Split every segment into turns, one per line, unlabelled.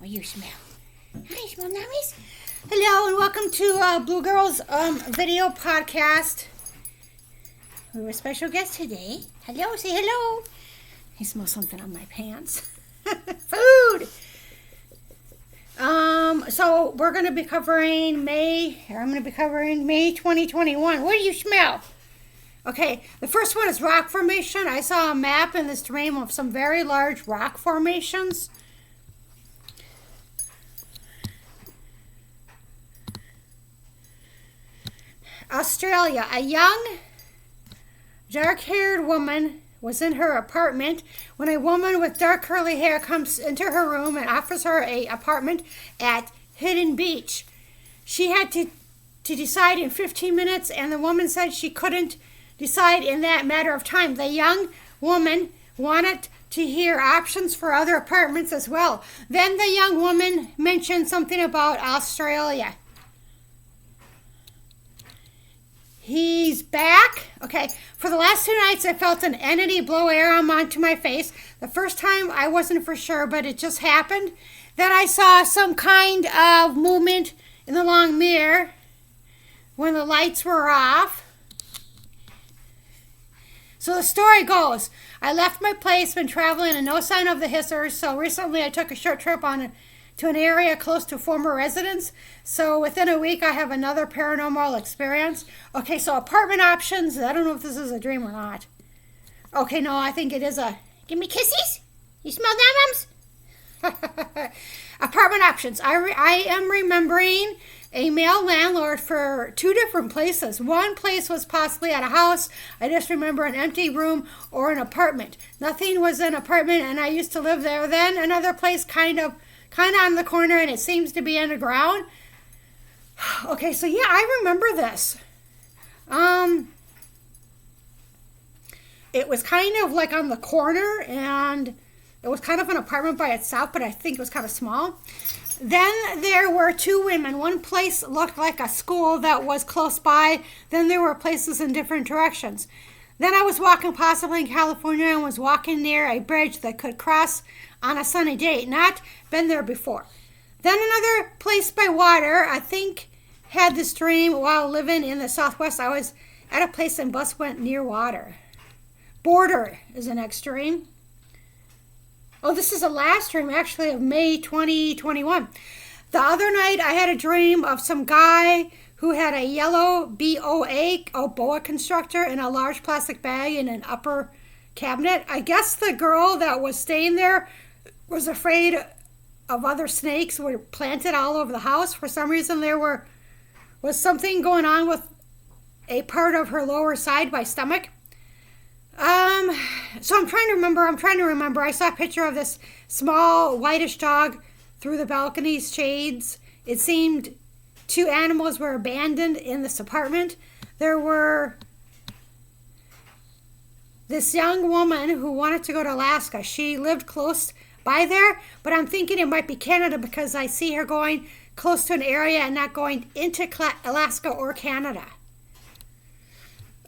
What do you smell? Hi, smell nice. Hello and welcome to Blue Girls Video Podcast. We have a special guest today. Hello, say hello. I smell something on my pants. Food. So we're going to be covering I'm going to be covering May 2021. What do you smell? Okay, the first one is rock formation. I saw a map in this dream of some very large rock formations. Australia. A young, dark-haired woman was in her apartment when a woman with dark curly hair comes into her room and offers her an apartment at Hidden Beach. She had to decide in 15 minutes, and the woman said she couldn't decide in that matter of time. The young woman wanted to hear options for other apartments as well. Then the young woman mentioned something about Australia. He's back. Okay, for the last 2 nights, I felt an entity blow air onto my face. The first time, I wasn't for sure, but it just happened. Then I saw some kind of movement in the long mirror when the lights were off. So the story goes, I left my place, been traveling, and no sign of the hissers. So recently, I took a short trip to an area close to former residence. So within a week, I have another paranormal experience. Okay, so apartment options. I don't know if this is a dream or not. Okay, no, I think it is a... Give me kisses. You smell that, apartment options. I am remembering a male landlord for 2 different places. One place was possibly at a house. I just remember an empty room or an apartment. Nothing was an apartment, and I used to live there. Then another place kind of on the corner, and it seems to be underground. Okay, so yeah, I remember this. It was kind of like on the corner, and it was kind of an apartment by itself, but I think it was kind of small. Then there were 2 women. One place looked like a school that was close by. Then there were places in different directions. Then I was walking possibly in California and was walking near a bridge that could cross on a sunny day. Not been there before. Then another place by water. I think had this dream while living in the Southwest. I was at a place and bus went near water. Border is the next dream. Oh, this is the last dream actually of May 2021. The other night I had a dream of some guy who had a yellow boa constrictor in a large plastic bag in an upper cabinet. I guess the girl that was staying there was afraid of other snakes were planted all over the house. For some reason there was something going on with a part of her lower side by stomach. So I'm trying to remember. I saw a picture of this small whitish dog through the balcony's shades. It seemed 2 animals were abandoned in this apartment. There were this young woman who wanted to go to Alaska. She lived close by there, but I'm thinking it might be Canada because I see her going close to an area and not going into Alaska or Canada.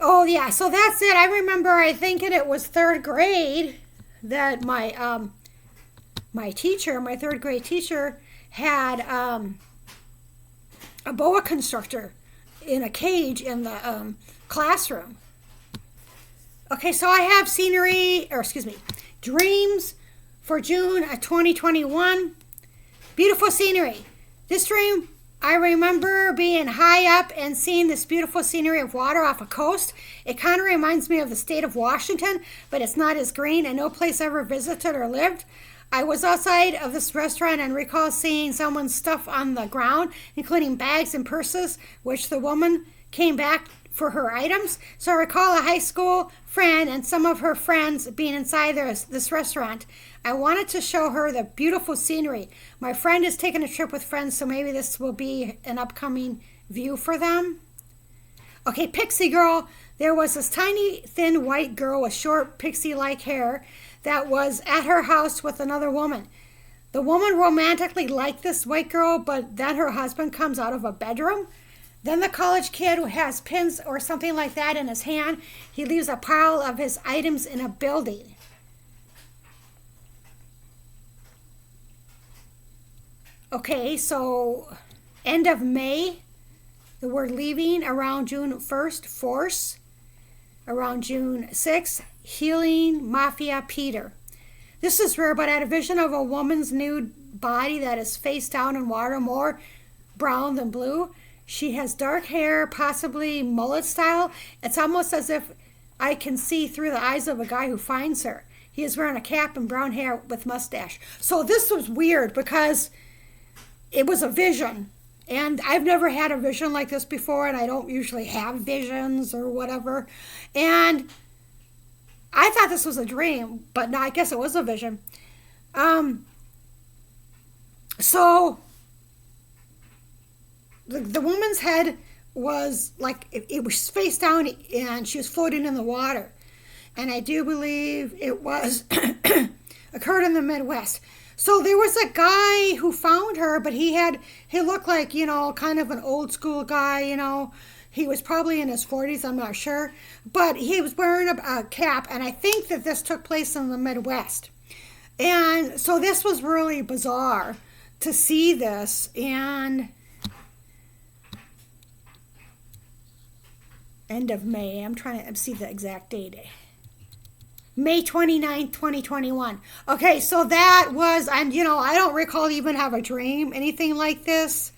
Oh, yeah, so that's it. I remember, I think it was 3rd grade that my my 3rd grade teacher had a boa constrictor in a cage in the classroom. Okay, so I have dreams for June of 2021. Beautiful scenery. This dream, I remember being high up and seeing this beautiful scenery of water off a coast. It kind of reminds me of the state of Washington, but it's not as green and no place ever visited or lived. I was outside of this restaurant and recall seeing someone's stuff on the ground, including bags and purses, which the woman came back for her items. So I recall a high school friend and some of her friends being inside this restaurant. I wanted to show her the beautiful scenery. My friend is taking a trip with friends, so maybe this will be an upcoming view for them. Okay, Pixie Girl. There was this tiny, thin white girl with short pixie-like hair that was at her house with another woman. The woman romantically liked this white girl, but then her husband comes out of a bedroom. Then the college kid who has pins or something like that in his hand, he leaves a pile of his items in a building. Okay, so end of May, the word leaving. Around June 1st, force. Around June 6th, healing, mafia, Peter. This is rare, but I had a vision of a woman's nude body that is face down in water, more brown than blue. She has dark hair, possibly mullet style. It's almost as if I can see through the eyes of a guy who finds her. He is wearing a cap and brown hair with mustache. So this was weird because it was a vision. And I've never had a vision like this before, and I don't usually have visions or whatever. And I thought this was a dream, but no, I guess it was a vision. So the woman's head was like, it was face down, and she was floating in the water. And I do believe it was occurred in the Midwest. So there was a guy who found her, but he looked like, kind of an old school guy, He was probably in his 40s, I'm not sure. But he was wearing a cap, and I think that this took place in the Midwest. And so this was really bizarre to see this. And end of May, I'm trying to see the exact date. May 29th, 2021. Okay, so that was, and I don't recall even have a dream, anything like this.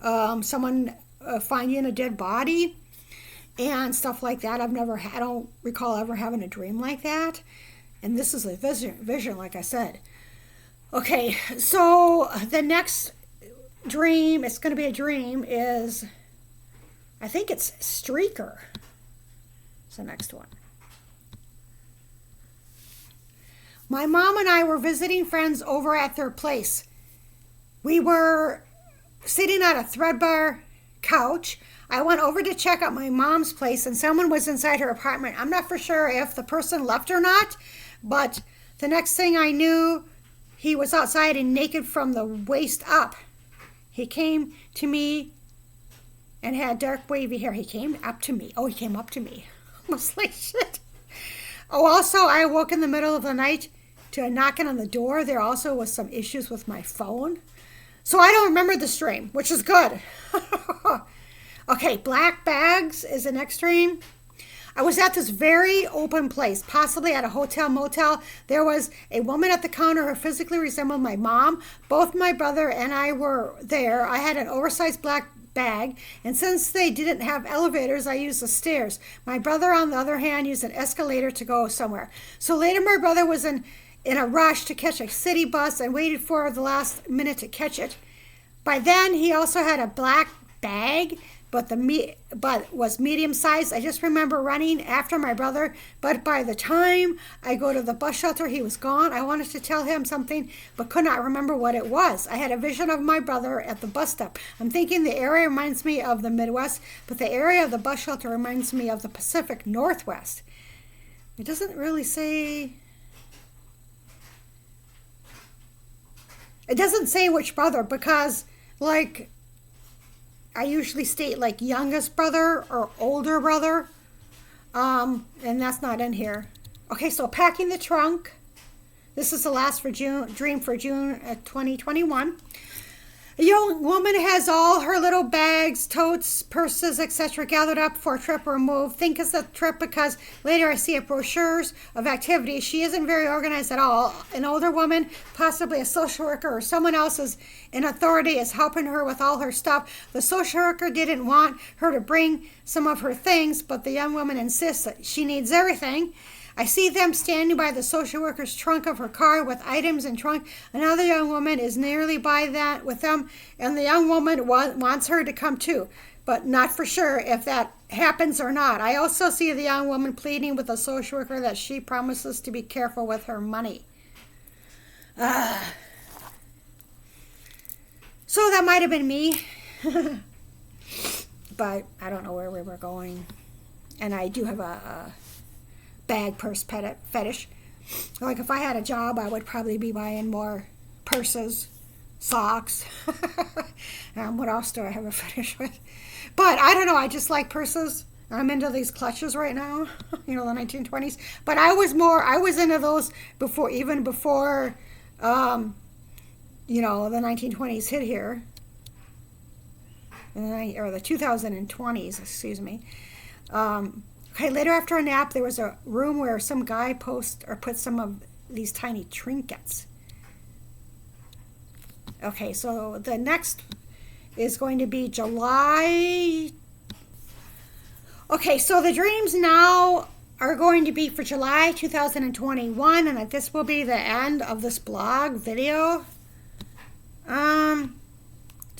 Someone finding a dead body and stuff like that. I don't recall ever having a dream like that. And this is a vision, like I said. Okay, so the next dream, it's going to be a dream, is, I think it's Streaker. It's the next one. My mom and I were visiting friends over at their place. We were sitting on a threadbare couch. I went over to check out my mom's place, and someone was inside her apartment. I'm not for sure if the person left or not, but the next thing I knew, he was outside and naked from the waist up. He came to me and had dark wavy hair. He came up to me. Oh, he came up to me. I was like, shit. Oh, also, I woke in the middle of the night to a knocking on the door. There also was some issues with my phone. So I don't remember the stream, which is good. Okay, black bags is the next dream. I was at this very open place, possibly at a hotel motel. There was a woman at the counter who physically resembled my mom. Both my brother and I were there. I had an oversized black bag, and since they didn't have elevators, I used the stairs. My brother, on the other hand, used an escalator to go somewhere. So later my brother was in a rush to catch a city bus and waited for the last minute to catch it. By then, he also had a black bag, but was medium sized. I just remember running after my brother, but by the time I go to the bus shelter, he was gone. I wanted to tell him something, but could not remember what it was. I had a vision of my brother at the bus stop. I'm thinking the area reminds me of the Midwest, but the area of the bus shelter reminds me of the Pacific Northwest. It doesn't really say. It doesn't say which brother, because, like, I usually state, like, youngest brother or older brother, and that's not in here. Okay, so packing the trunk. This is the last dream for June 2021. A young woman has all her little bags, totes, purses, etc. gathered up for a trip or move. Think it's a trip because later I see brochures of activities. She isn't very organized at all. An older woman, possibly a social worker or someone else in authority, is helping her with all her stuff. The social worker didn't want her to bring some of her things, but the young woman insists that she needs everything. I see them standing by the social worker's trunk of her car with items in trunk. Another young woman is nearly by that with them, and the young woman wants her to come too, but not for sure if that happens or not. I also see the young woman pleading with the social worker that she promises to be careful with her money. So that might have been me, but I don't know where we were going. And I do have a bag purse fetish. Like if I had a job, I would probably be buying more purses, socks. What else do I have a fetish with? But I don't know, I just like purses. I'm into these clutches right now, the 1920s. But I was into those before you know, the 1920s hit here, or the 2020s, excuse me. Okay, later after a nap, there was a room where some guy put some of these tiny trinkets. Okay, so the next is going to be July. Okay, so the dreams now are going to be for July 2021, and that this will be the end of this blog video.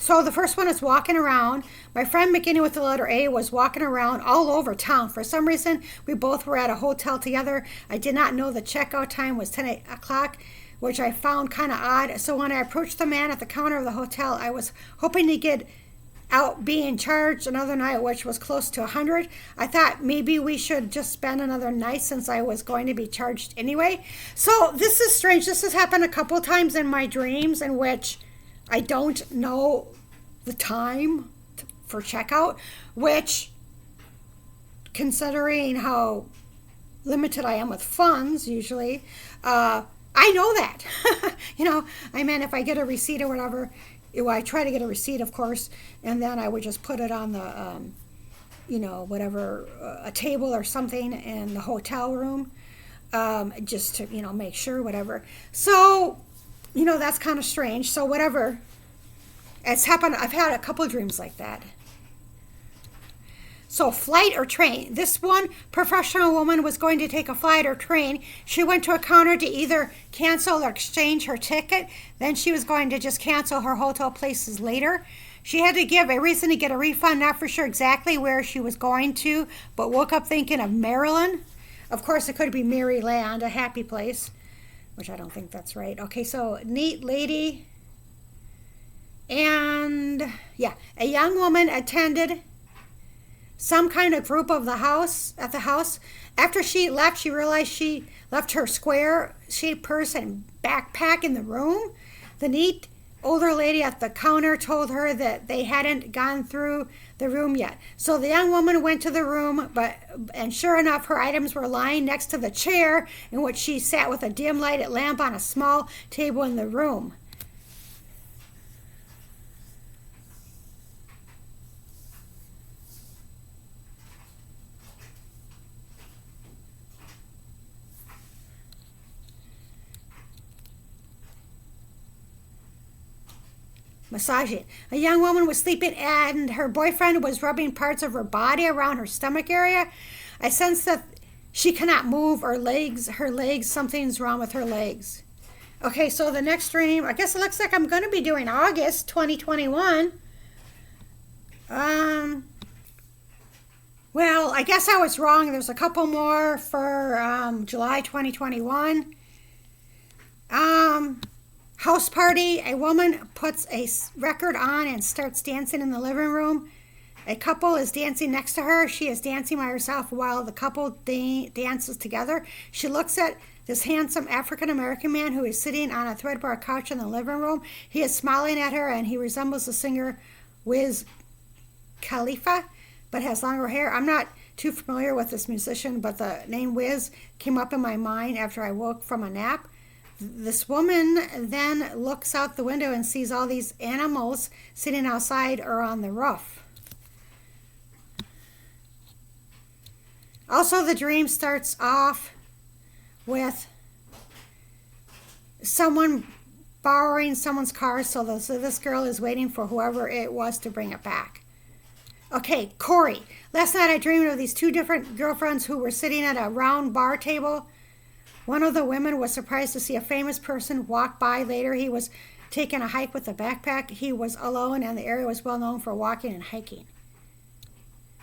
So the first one is walking around. My friend beginning with the letter A was walking around all over town. For some reason, we both were at a hotel together. I did not know the checkout time was 10 o'clock, which I found kind of odd. So when I approached the man at the counter of the hotel, I was hoping to get out being charged another night, which was close to 100. I thought maybe we should just spend another night since I was going to be charged anyway. So this is strange. This has happened a couple times in my dreams in which I don't know the time for checkout, which, considering how limited I am with funds usually, I know that. You know, I mean, if I get a receipt or whatever, I try to get a receipt, of course, and then I would just put it on the, you know, whatever, a table or something in the hotel room, just to, you know, make sure, whatever. So, you know, that's kind of strange. So whatever. It's happened. I've had a couple of dreams like that. So flight or train. This one professional woman was going to take a flight or train. She went to a counter to either cancel or exchange her ticket. Then she was going to just cancel her hotel places later. She had to give a reason to get a refund, not for sure exactly where she was going to, but woke up thinking of Maryland. Of course, it could be Maryland, a happy place, which I don't think that's right. Okay, so neat lady. And yeah, a young woman attended some kind of group of the house. After she left, she realized she left her square-shaped purse and backpack in the room. The neat older lady at the counter told her that they hadn't gone through the room yet. So the young woman went to the room, and sure enough, her items were lying next to the chair in which she sat with a dim lighted lamp on a small table in the room. Massaging. A young woman was sleeping and her boyfriend was rubbing parts of her body around her stomach area. I sensed that she cannot move her legs, something's wrong with her legs. Okay, so the next dream, I guess it looks like I'm going to be doing August 2021. Well, I guess I was wrong. There's a couple more for July 2021. House party. A woman puts a record on and starts dancing in the living room. A couple is dancing next to her. She is dancing by herself while the couple dances together. She looks at this handsome African-American man who is sitting on a threadbare couch in the living room. He is smiling at her and he resembles the singer Wiz Khalifa, but has longer hair. I'm not too familiar with this musician, but the name Wiz came up in my mind after I woke from a nap. This woman then looks out the window and sees all these animals sitting outside or on the roof. Also, the dream starts off with someone borrowing someone's car, so this girl is waiting for whoever it was to bring it back. Okay, Corey. Last night I dreamed of these two different girlfriends who were sitting at a round bar table. One of the women was surprised to see a famous person walk by. Later, he was taking a hike with a backpack. He was alone, and the area was well known for walking and hiking.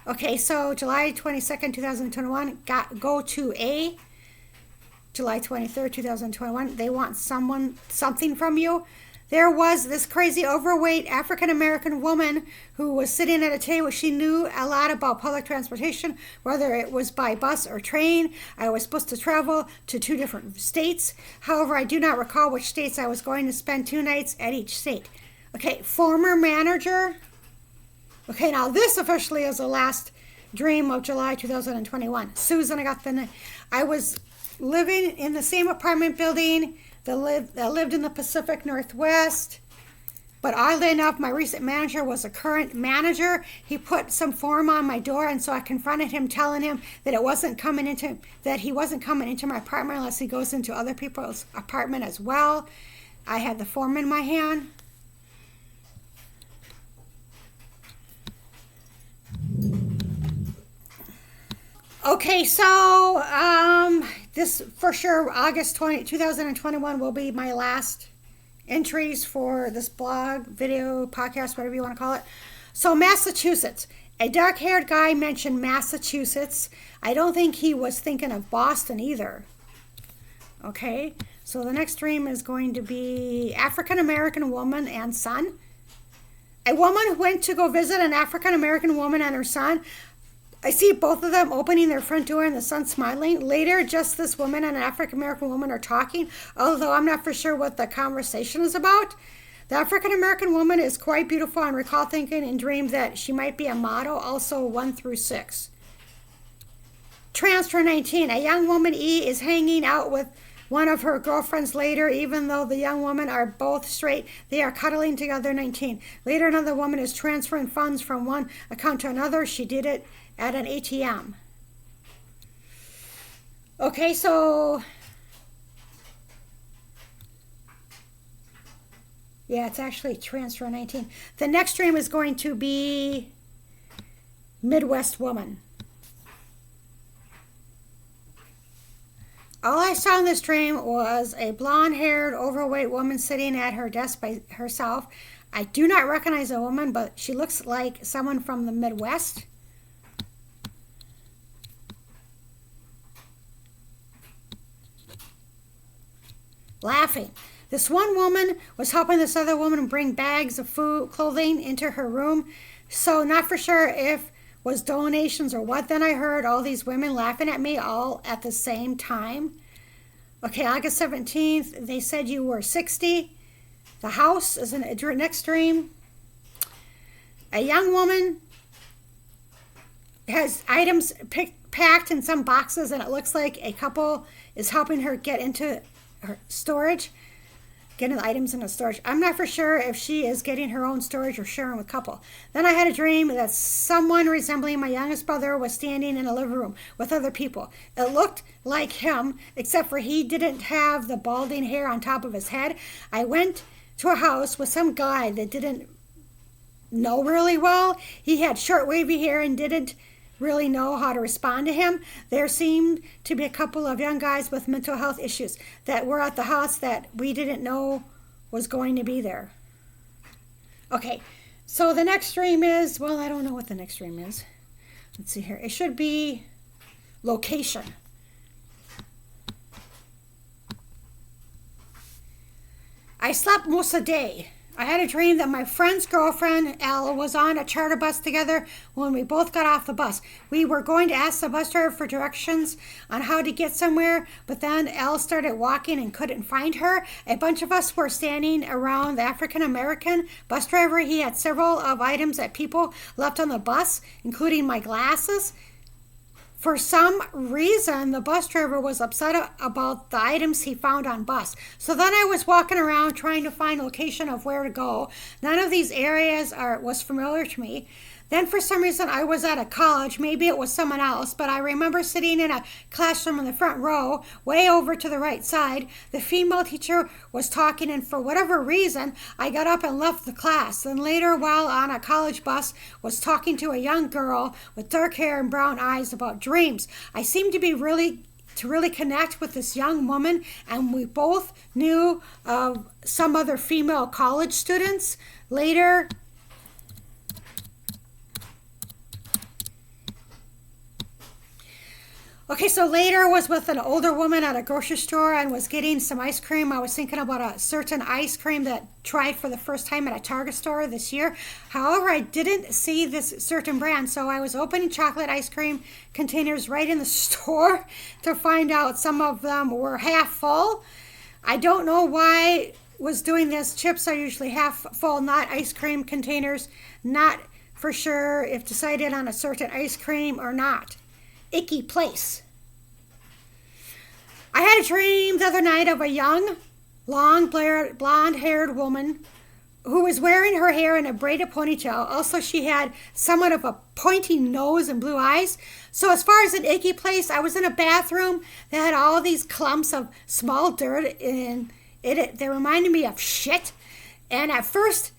Okay, so July 22nd, 2021, go to A. July 23rd, 2021, they want something from you. There was this crazy overweight African-American woman who was sitting at a table. She knew a lot about public transportation, whether it was by bus or train. I was supposed to travel to 2 different states. However, I do not recall which states I was going to spend 2 nights at each state. Okay, former manager. Okay, now this officially is the last dream of July 2021. Susan, I was living in the same apartment building that lived in the Pacific Northwest. But oddly enough, my recent manager was a current manager. He put some form on my door, and so I confronted him, telling him that he wasn't coming into my apartment unless he goes into other people's apartment as well. I had the form in my hand. Okay, so this for sure, August 2021 will be my last entries for this blog, video, podcast, whatever you want to call it. So Massachusetts. A dark-haired guy mentioned Massachusetts. I don't think he was thinking of Boston either. Okay, so the next dream is going to be African-American woman and son. A woman went to go visit an African-American woman and her son. I see both of them opening their front door and the son smiling. Later, just this woman and an African-American woman are talking, although I'm not for sure what the conversation is about. The African-American woman is quite beautiful and recall thinking and dreamed that she might be a model, also 1 through 6. Transfer 19. A young woman E is hanging out with one of her girlfriends later, even though the young women are both straight, they are cuddling together. 19. Later, another woman is transferring funds from one account to another. She did it at an ATM. Okay, so yeah, it's actually transfer 19. The next dream is going to be Midwest woman. All I saw in this dream was a blonde-haired, overweight woman sitting at her desk by herself. I do not recognize the woman, but she looks like someone from the Midwest. Laughing. This one woman was helping this other woman bring bags of food, clothing into her room. So not for sure if was donations or what. Then I heard all these women laughing at me all at the same time. Okay, August 17th, they said you were 60. The house is in a next dream. A young woman has items packed in some boxes, and it looks like a couple is helping her get into her storage, getting the items into storage. I'm not for sure if she is getting her own storage or sharing with a couple. Then I had a dream that someone resembling my youngest brother was standing in a living room with other people. It looked like him, except for he didn't have the balding hair on top of his head. I went to a house with some guy that didn't know really well. He had short wavy hair and didn't really know how to respond to him. There seemed to be a couple of young guys with mental health issues that were at the house that we didn't know was going to be there. Okay, so the next dream is, well, I don't know what the next dream is. Let's see here. It should be location. I slept most of the day. I had a dream that my friend's girlfriend, Elle, was on a charter bus together when we both got off the bus. We were going to ask the bus driver for directions on how to get somewhere, but then Elle started walking and couldn't find her. A bunch of us were standing around the African-American bus driver. He had several of items that people left on the bus, including my glasses. For some reason, the bus driver was upset about the items he found on bus. So then I was walking around trying to find location of where to go. None of these areas was familiar to me. Then for some reason I was at a college, maybe it was someone else, but I remember sitting in a classroom in the front row, way over to the right side. The female teacher was talking, and for whatever reason, I got up and left the class. Then later, while on a college bus, was talking to a young girl with dark hair and brown eyes about dreams. I seemed to be really connect with this young woman, and we both knew of some other female college students. Later, okay, so later was with an older woman at a grocery store and was getting some ice cream. I was thinking about a certain ice cream that tried for the first time at a Target store this year. However, I didn't see this certain brand, so I was opening chocolate ice cream containers right in the store to find out some of them were half full. I don't know why I was doing this. Chips are usually half full, not ice cream containers. Not for sure if decided on a certain ice cream or not. Icky place. I had a dream the other night of a young long blonde-haired woman who was wearing her hair in a braided ponytail. Also, she had somewhat of a pointy nose and blue eyes. So as far as an icky place, I was in a bathroom that had all these clumps of small dirt in it. They reminded me of shit. And at first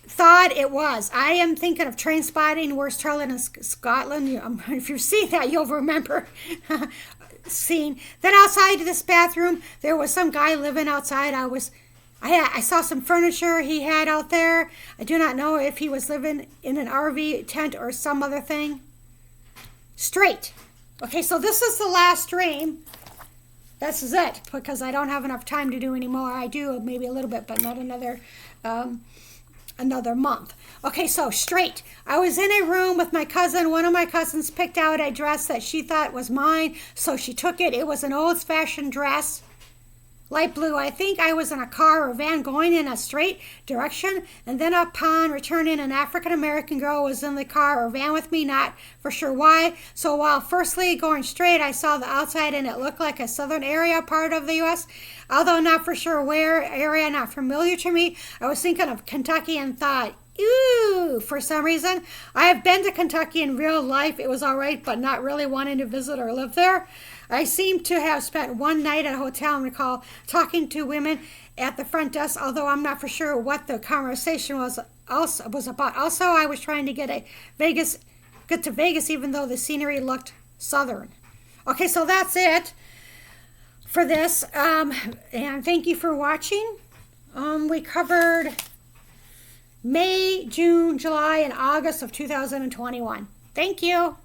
thought it was. I am thinking of Train Spotting, Worst Toilet in Scotland. If you see that, you'll remember seeing. Then outside this bathroom, there was some guy living outside. I saw some furniture he had out there. I do not know if he was living in an RV tent or some other thing. Straight. Okay, so this is the last dream. This is it, because I don't have enough time to do any more. I do maybe a little bit, but not another month. Okay, so straight. I was in a room with my cousin. One of my cousins picked out a dress that she thought was mine, so she took it. It was an old-fashioned dress, light blue. I think I was in a car or van going in a straight direction, and then upon returning, an African-American girl was in the car or van with me, not for sure why. So while firstly going straight, I saw the outside, and it looked like a southern area part of the U.S., although not for sure where, area not familiar to me. I was thinking of Kentucky and thought, ooh, for some reason. I have been to Kentucky in real life. It was all right, but not really wanting to visit or live there. I seem to have spent one night at a hotel and recall talking to women at the front desk, although I'm not for sure what the conversation was about. Also, I was trying to get to Vegas, even though the scenery looked southern. Okay, so that's it for this, and thank you for watching. We covered May, June, July, and August of 2021. Thank you.